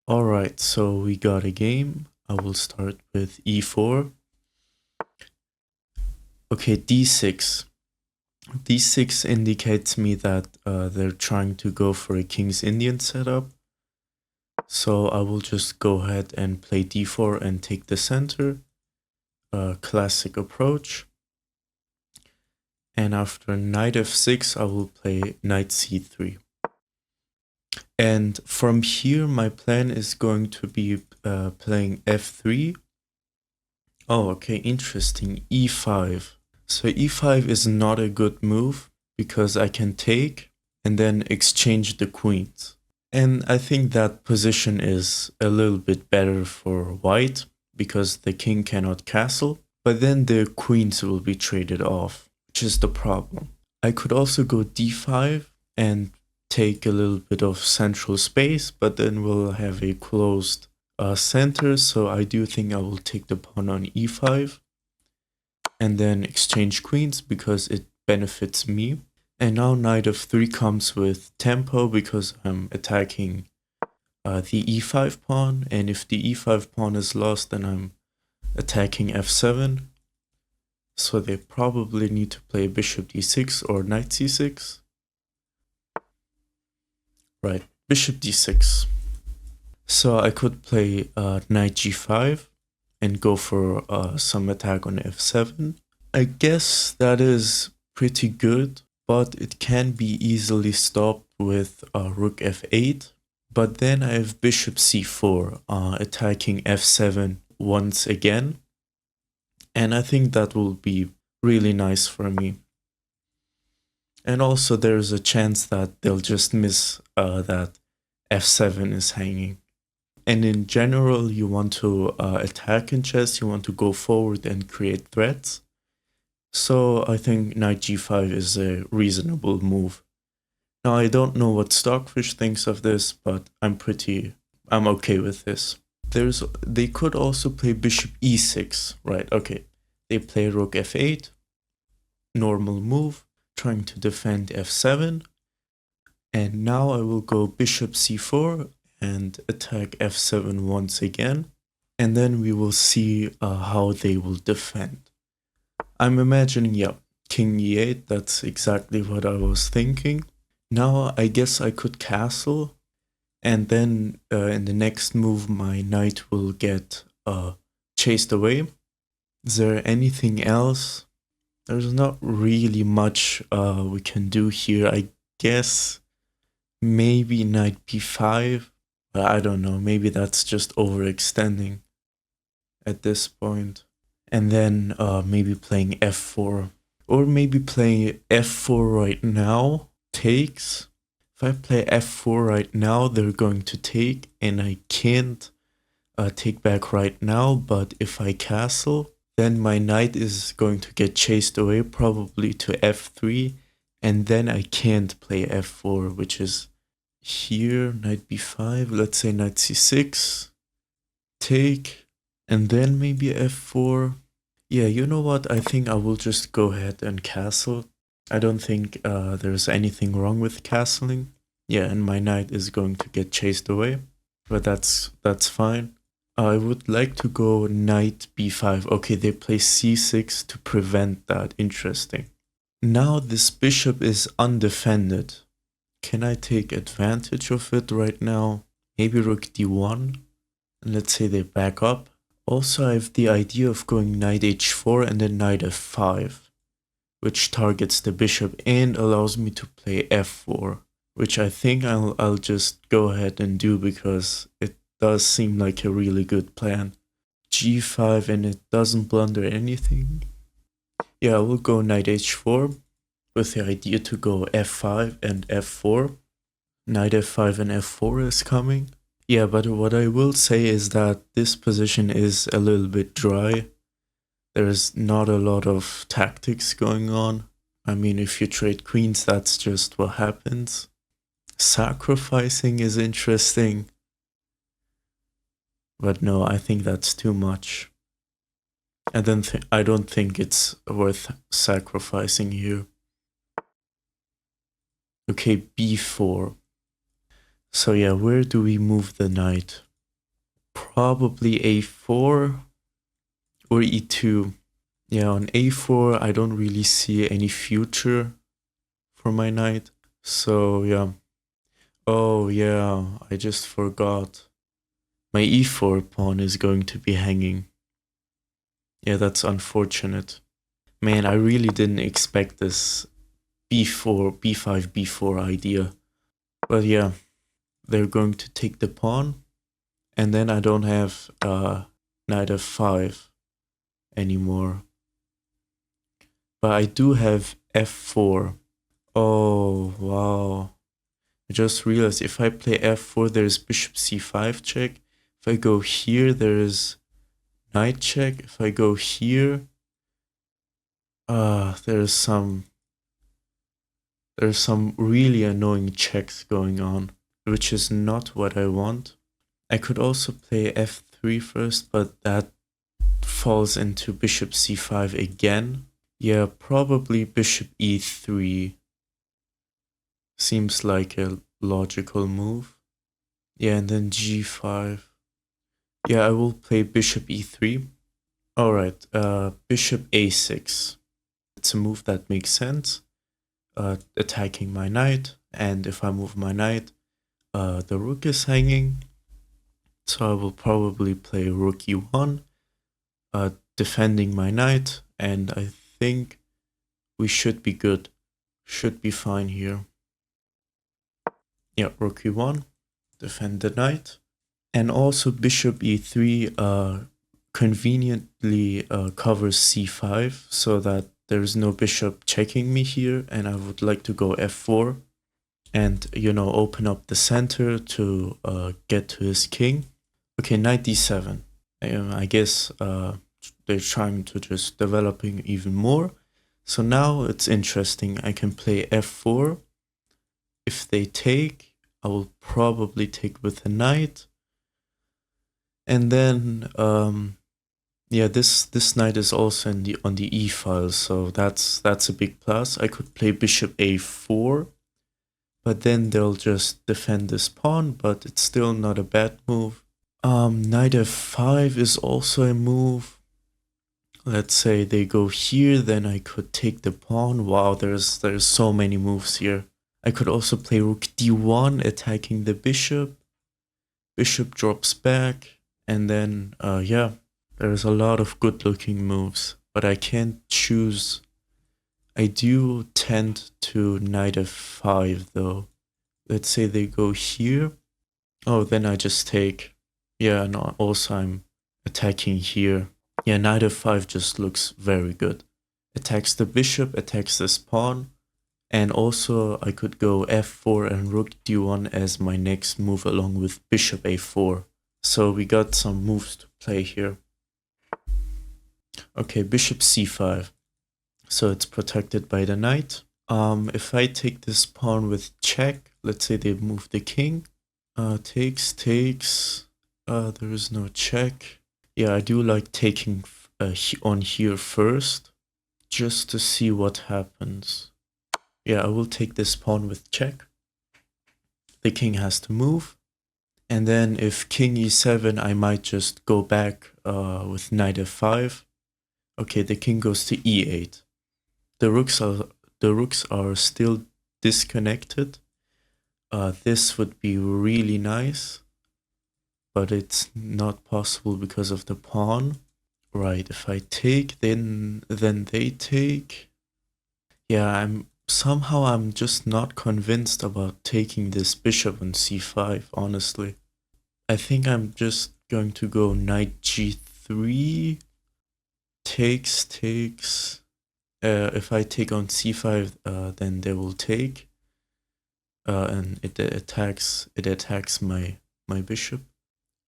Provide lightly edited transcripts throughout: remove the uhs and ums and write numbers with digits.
Alright, so we got a game. I will start with e4. Okay, d6. d6 indicates me that they're trying to go for a King's Indian setup. So I will just go ahead and play d4 and take the center. Classic approach. And after knight f6, I will play knight c3. And from here, my plan is going to be playing f3. Oh, okay, interesting. e5. So e5 is not a good move because I can take and then exchange the queens. And I think that position is a little bit better for white because the king cannot castle, but then the queens will be traded off, which is the problem. I could also go d5 and take a little bit of central space, but then we'll have a closed center, so I do think I will take the pawn on e5 and then exchange queens because it benefits me. And now knight f3 comes with tempo because I'm attacking the e5 pawn, and if the e5 pawn is lost, then I'm attacking f7. So they probably need to play bishop d6 or knight c6. Right, bishop d6. So I could play knight g5 and go for some attack on f7. I guess that is pretty good, but it can be easily stopped with rook f8. But then I have bishop c4 attacking f7 once again. And I think that will be really nice for me. And also there's a chance that they'll just miss that f7 is hanging. And in general, you want to attack in chess, you want to go forward and create threats. So I think knight g5 is a reasonable move. Now I don't know what Stockfish thinks of this, but I'm okay with this. They could also play bishop e6, right? Okay, they play rook f8, normal move, trying to defend f7. And now I will go bishop c4 and attack f7 once again. And then we will see how they will defend. I'm imagining, yeah, king e8, that's exactly what I was thinking. Now I guess I could castle, and then in the next move my knight will get chased away. Is there anything else? There's not really much we can do here. I guess maybe knight b5, but I don't know, maybe that's just overextending at this point. And then maybe playing f4, or maybe playing f4 right now takes. If I play f4 right now, they're going to take, and I can't take back right now, but if I castle, then my knight is going to get chased away, probably to f3, and then I can't play f4, which is here, knight b5, let's say knight c6, take, and then maybe f4. Yeah, you know what? I think I will just go ahead and castle. I don't think there's anything wrong with castling. Yeah, and my knight is going to get chased away, but that's fine. I would like to go knight b5. Okay, they play c6 to prevent that. Interesting. Now this bishop is undefended. Can I take advantage of it right now? Maybe rook d1. And let's say they back up. Also, I have the idea of going knight h4 and then knight f5, which targets the bishop and allows me to play f4, which I think I'll just go ahead and do because it does seem like a really good plan. g5 and it doesn't blunder anything. Yeah, I will go knight h4 with the idea to go f5 and f4. Knight f5 and f4 is coming. Yeah, but what I will say is that this position is a little bit dry. There's not a lot of tactics going on. I mean, if you trade queens, that's just what happens. Sacrificing is interesting. But no, I think that's too much. I don't think it's worth sacrificing here. Okay, b4. So yeah, where do we move the knight? probably a4 or e2. Yeah, on a4, I don't really see any future for my knight. So, yeah. Oh, yeah, I just forgot. My e4 pawn is going to be hanging. Yeah, that's unfortunate. Man, I really didn't expect this b4, b5, b4 idea. But yeah, they're going to take the pawn. And then I don't have knight f5 anymore. But I do have f4. Oh, wow. I just realized if I play f4, there's bishop c5 check. If I go here, there's knight check. If I go here, there's some really annoying checks going on, which is not what I want. I could also play f3 first, but that falls into bishop c5 again. Yeah, probably bishop e3 seems like a logical move. Yeah, and then g5. Yeah, I will play bishop e3. Alright, bishop a6. It's a move that makes sense. Attacking my knight, and if I move my knight, the rook is hanging. So I will probably play rook e1, defending my knight, and I think we should be good. Should be fine here. Yeah, rook e1, defend the knight. And also bishop e3 conveniently covers c5 so that there's no bishop checking me here, and I would like to go f4 and, you know, open up the center to get to his king. Okay, knight d7. I guess they're trying to just developing even more. So now it's interesting. I can play f4. If they take, I will probably take with a knight. And then, yeah, this knight is also on the e file, so that's a big plus. I could play bishop a4, but then they'll just defend this pawn, but it's still not a bad move. Knight f5 is also a move. Let's say they go here, then I could take the pawn. Wow, there's so many moves here. I could also play rook d1, attacking the bishop. Bishop drops back, and then, yeah, there's a lot of good-looking moves, but I can't choose. I do tend to knight f5, though. Let's say they go here. Oh, then I just take. Yeah, and also I'm attacking here. Yeah, knight f5 just looks very good. Attacks the bishop, attacks this pawn. And also I could go f4 and rook d1 as my next move along with bishop a4. So we got some moves to play here. Okay, bishop c5. So it's protected by the knight. If I take this pawn with check, let's say they move the king. Takes. There is no check. Yeah, I do like taking on here first, just to see what happens. Yeah, I will take this pawn with check. The king has to move. And then if king e7, I might just go back with knight f5. Okay, the king goes to e8. The rooks are still disconnected. This would be really nice, but it's not possible because of the pawn. Right, if I take, then they take. Yeah, I'm just not convinced about taking this bishop on c5, honestly. I think I'm just going to go knight g3. Takes. If I take on c5, then they will take. And it attacks my bishop.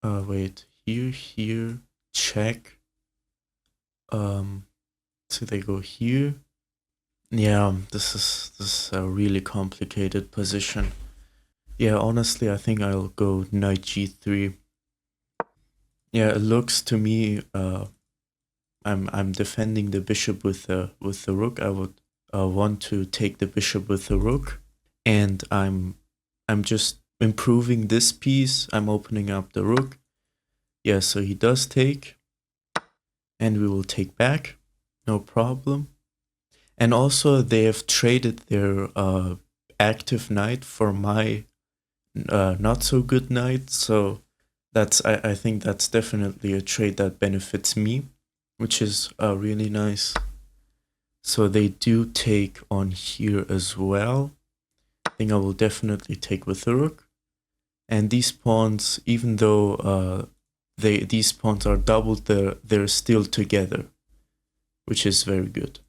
Wait, here, check. So they go here. Yeah, this is a really complicated position. Yeah, honestly, I think I'll go knight g3. Yeah, it looks to me I'm defending the bishop with the rook. I would want to take the bishop with the rook, and I'm just improving this piece. I'm opening up the rook. Yeah, so he does take, and we will take back, no problem. And also they have traded their active knight for my not so good knight, so I think that's definitely a trade that benefits me, which is really nice. So they do take on here as well. I think I will definitely take with the rook. And these pawns, even though these pawns are doubled, they're still together, which is very good.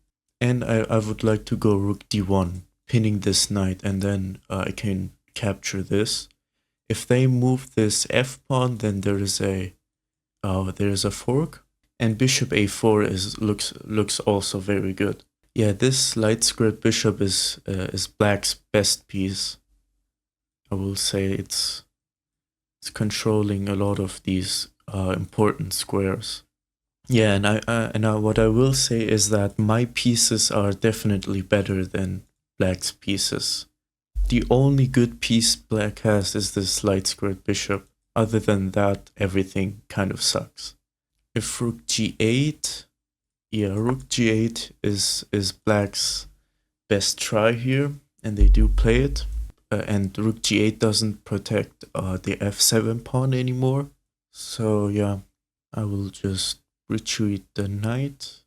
And I would like to go rook d1, pinning this knight, and then I can capture this. If they move this f pawn, then there is a fork, and bishop a4 looks also very good. Yeah, this light squared bishop is black's best piece. I will say it's controlling a lot of these important squares. Yeah, and what I will say is that my pieces are definitely better than black's pieces. The only good piece black has is this light squared bishop. Other than that, everything kind of sucks. If rook g8, yeah, rook g8 is black's best try here, and they do play it. And rook g8 doesn't protect the f7 pawn anymore. So yeah, I will just retreat the knight.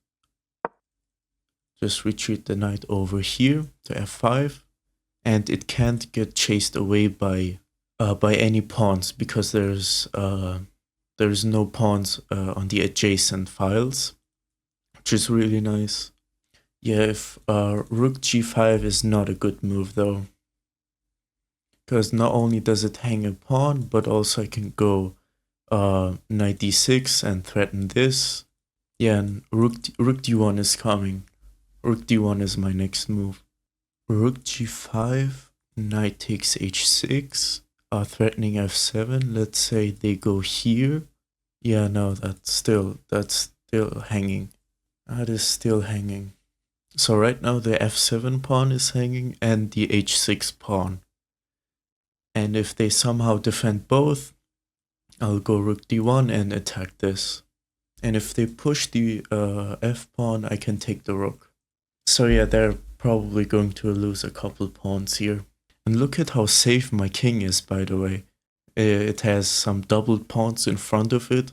Just retreat the knight over here to f5. And it can't get chased away by any pawns because there's no pawns on the adjacent files, which is really nice. Yeah, if rook g5 is not a good move though, because not only does it hang a pawn, but also I can go knight d6 and threaten this. Yeah, and rook d1 is coming. Rook d1 is my next move. Rook g5, knight takes h6, threatening f7. Let's say they go here. Yeah, no, that's still hanging. That is still hanging. So right now the f7 pawn is hanging and the h6 pawn. And if they somehow defend both, I'll go rook d1 and attack this. And if they push the f pawn, I can take the rook. So yeah, they're probably going to lose a couple pawns here. And look at how safe my king is, by the way. It has some doubled pawns in front of it,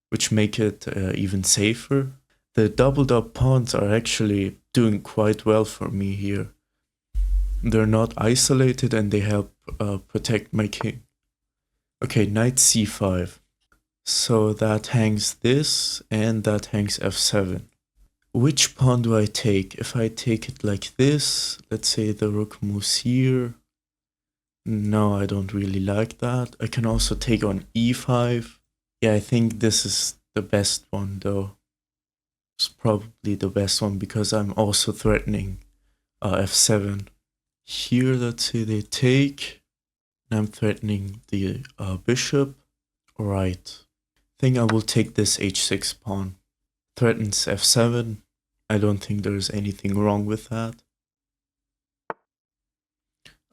which make it even safer. The doubled up pawns are actually doing quite well for me here. They're not isolated and they help protect my king. Okay, knight c5. So that hangs this and that hangs f7. Which pawn do I take? If I take it like this, let's say the rook moves here. No, I don't really like that. I can also take on e5. Yeah, I think this is the best one though. It's probably the best one because I'm also threatening f7. Here, let's say they take. And I'm threatening the bishop. Alright. I think I will take this h6 pawn. Threatens f7. I don't think there's anything wrong with that.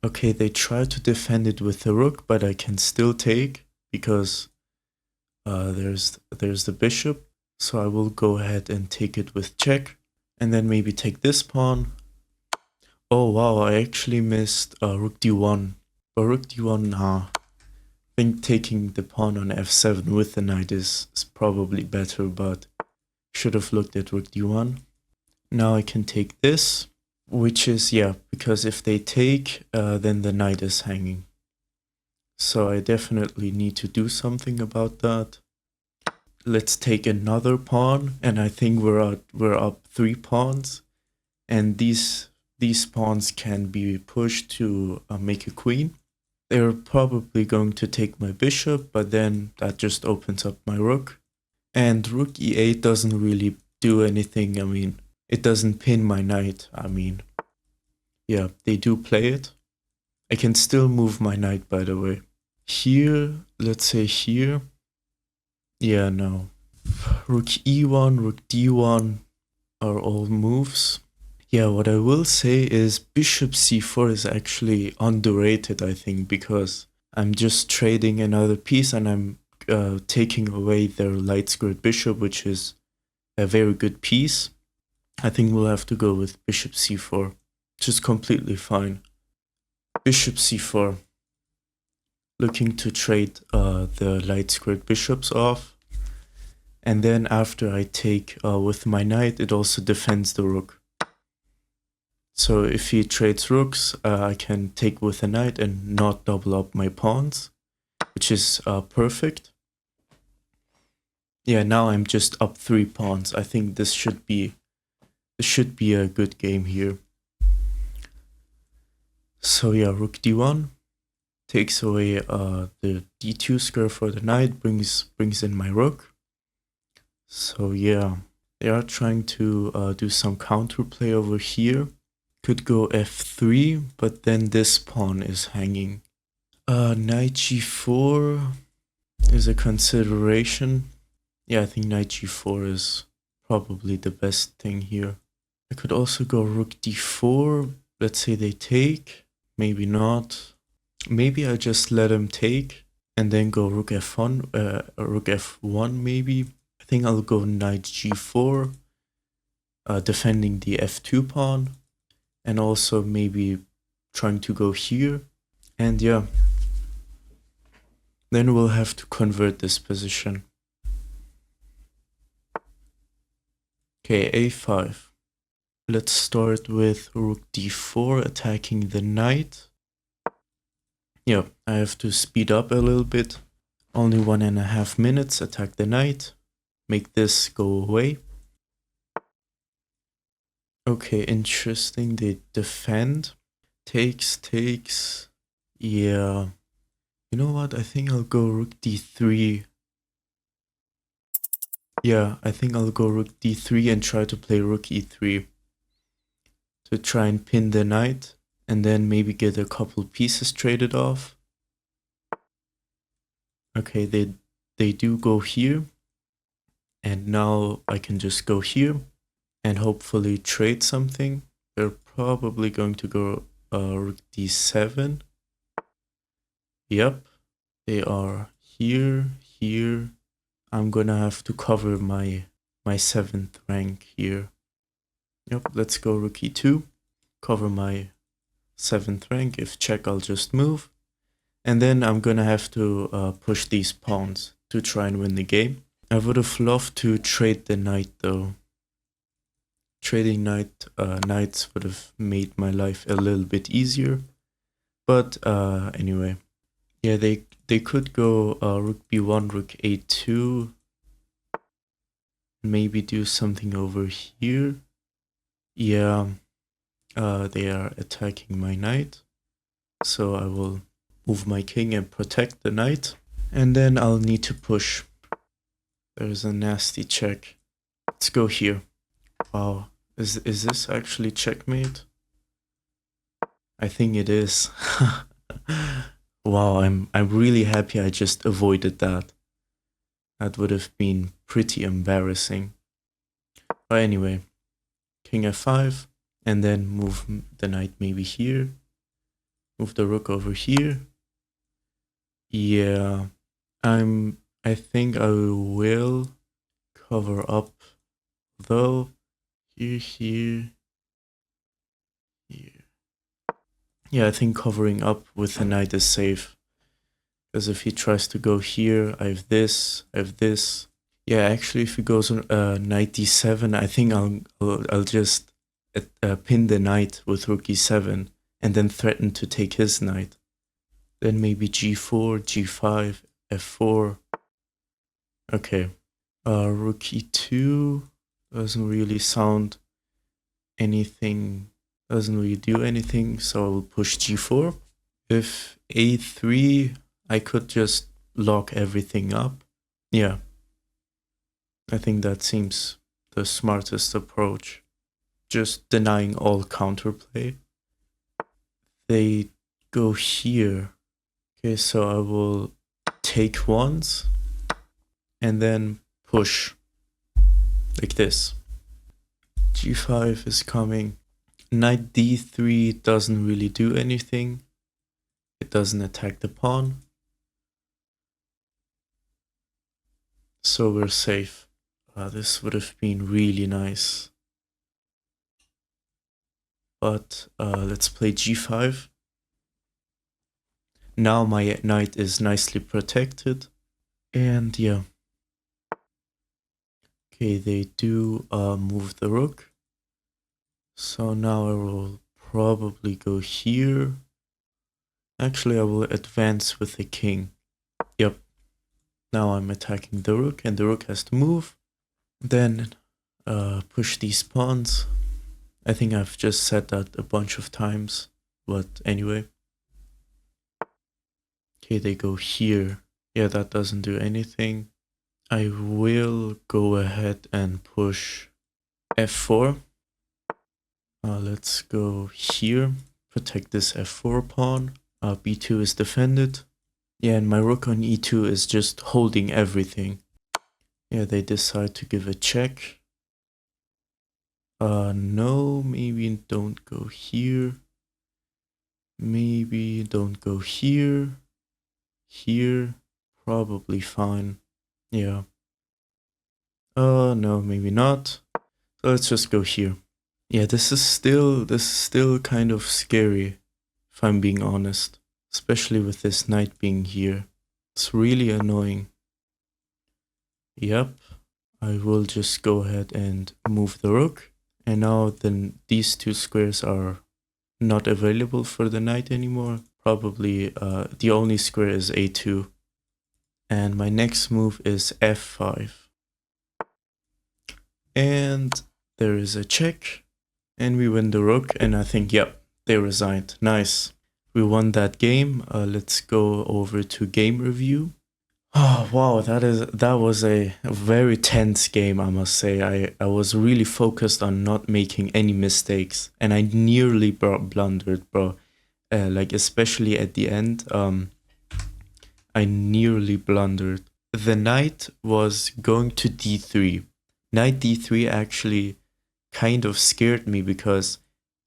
Okay, they try to defend it with the rook, but I can still take because there's the bishop. So I will go ahead and take it with check, and then maybe take this pawn. Oh wow, I actually missed rook d1. But rook d1, nah. I think taking the pawn on f7 with the knight is probably better, but should have looked at rook d1. Now I can take this, which is, yeah, because if they take, then the knight is hanging. So I definitely need to do something about that. Let's take another pawn, and I think we're up 3 pawns, and these pawns can be pushed to make a queen. They're probably going to take my bishop, but then that just opens up my rook. And rook e8 doesn't really do anything. I mean, it doesn't pin my knight. I mean, yeah, they do play it. I can still move my knight, by the way. Here, let's say here. Yeah, no. Rook e1, rook d1 are all moves. Yeah, what I will say is bishop c4 is actually underrated, I think, because I'm just trading another piece and I'm taking away their light squared bishop, which is a very good piece. I think we'll have to go with bishop c4, which is completely fine. Bishop c4, looking to trade the light squared bishops off. And then after I take with my knight, it also defends the rook. So if he trades rooks, I can take with a knight and not double up my pawns, which is perfect. Yeah, now I'm just up 3 pawns. I think this should be a good game here. So yeah, rook d1 takes away the d2 square for the knight, brings in my rook. So yeah, they are trying to do some counterplay over here. Could go f3, but then this pawn is hanging. Knight g4 is a consideration. Yeah, I think knight g4 is probably the best thing here. I could also go rook d4. Let's say they take. Maybe not. Maybe I just let him take and then go rook f1, rook f1 maybe. I think I'll go knight g4, defending the f2 pawn, and also maybe trying to go here. And yeah, then we'll have to convert this position. Okay, a5. Let's start with rook d4, attacking the knight. Yeah, I have to speed up a little bit. Only 1.5 minutes, attack the knight. Make this go away. Okay, interesting, they defend. Takes. Yeah. You know what, I think I'll go rook d3. Yeah, I think I'll go rook d3 and try to play rook e3. To try and pin the knight. And then maybe get a couple pieces traded off. Okay, they do go here. And now I can just go here and hopefully trade something. They're probably going to go rook d7. Yep, they are here. I'm gonna have to cover my 7th rank here. Yep, let's go rook e2. Cover my 7th rank. If check, I'll just move. And then I'm gonna have to push these pawns to try and win the game. I would have loved to trade the knight though. Trading knights would have made my life a little bit easier. But anyway. Yeah, they could go rook b1, rook a2. Maybe do something over here. Yeah, they are attacking my knight. So I will move my king and protect the knight. And then I'll need to push. There's a nasty check. Let's go here. Wow, is this actually checkmate? I think it is. Wow, I'm really happy I just avoided that. That would have been pretty embarrassing. But anyway, king f5, and then move the knight maybe here. Move the rook over here. Yeah, I think I will cover up though. Here. Yeah, I think covering up with the knight is safe. Because if he tries to go here, I have this. Yeah, actually, if he goes on knight d7, I think I'll just pin the knight with rook e7 and then threaten to take his knight. Then maybe g4, g5, f4. Okay. Rook e2 doesn't really sound anything, doesn't really do anything, so I will push g4. If a3, I could just lock everything up. Yeah. I think that seems the smartest approach. Just denying all counterplay. They go here. Okay, so I will take once and then push like this. g5 is coming. Knight d3 doesn't really do anything. It doesn't attack the pawn. So we're safe. This would have been really nice. But let's play g5. Now my knight is nicely protected. And yeah. Okay, they do move the rook. So now I will probably go here. Actually, I will advance with the king. Yep. Now I'm attacking the rook, and the rook has to move. Then push these pawns. I think I've just said that a bunch of times, but anyway. Okay, they go here. Yeah, that doesn't do anything. I will go ahead and push f4. Let's go here, protect this f4 pawn. b2 is defended. Yeah, and my rook on e2 is just holding everything. Yeah, they decide to give a check. No, maybe don't go here. Maybe don't go here. Here, probably fine. Yeah. No, maybe not. So let's just go here. Yeah, this is still kind of scary, if I'm being honest. Especially with this knight being here. It's really annoying. Yep. I will just go ahead and move the rook. And now then these two squares are not available for the knight anymore. Probably the only square is a2. And my next move is f5. And there is a check. And we win the rook. And I think, yep, they resigned. Nice. We won that game. Let's go over to game review. Oh wow, that was a very tense game, I must say. I was really focused on not making any mistakes, and I nearly blundered, bro. Like especially at the end, I nearly blundered. The knight was going to d3. Knight d3 actually kind of scared me because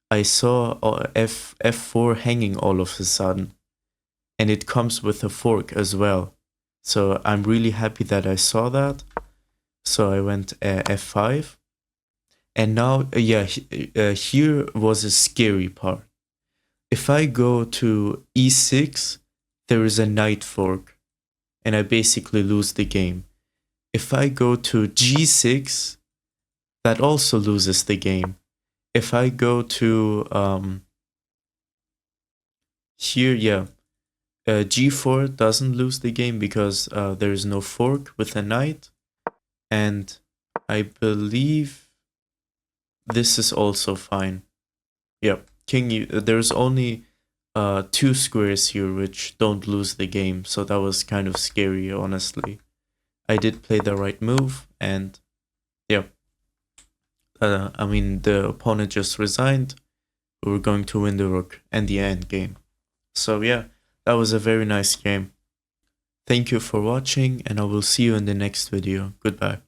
I saw f4 hanging all of a sudden, and it comes with a fork as well. So I'm really happy that I saw that. So I went f5. And now, here was a scary part. If I go to e6, there is a knight fork. And I basically lose the game. If I go to g6, that also loses the game. If I go to here, yeah. g4 doesn't lose the game because there is no fork with a knight. And I believe this is also fine. Yep, there's only two squares here which don't lose the game. So that was kind of scary, honestly. I did play the right move, and yeah. I mean, the opponent just resigned. We were going to win the rook and the end game. So yeah. That was a very nice game. Thank you for watching, and I will see you in the next video. Goodbye.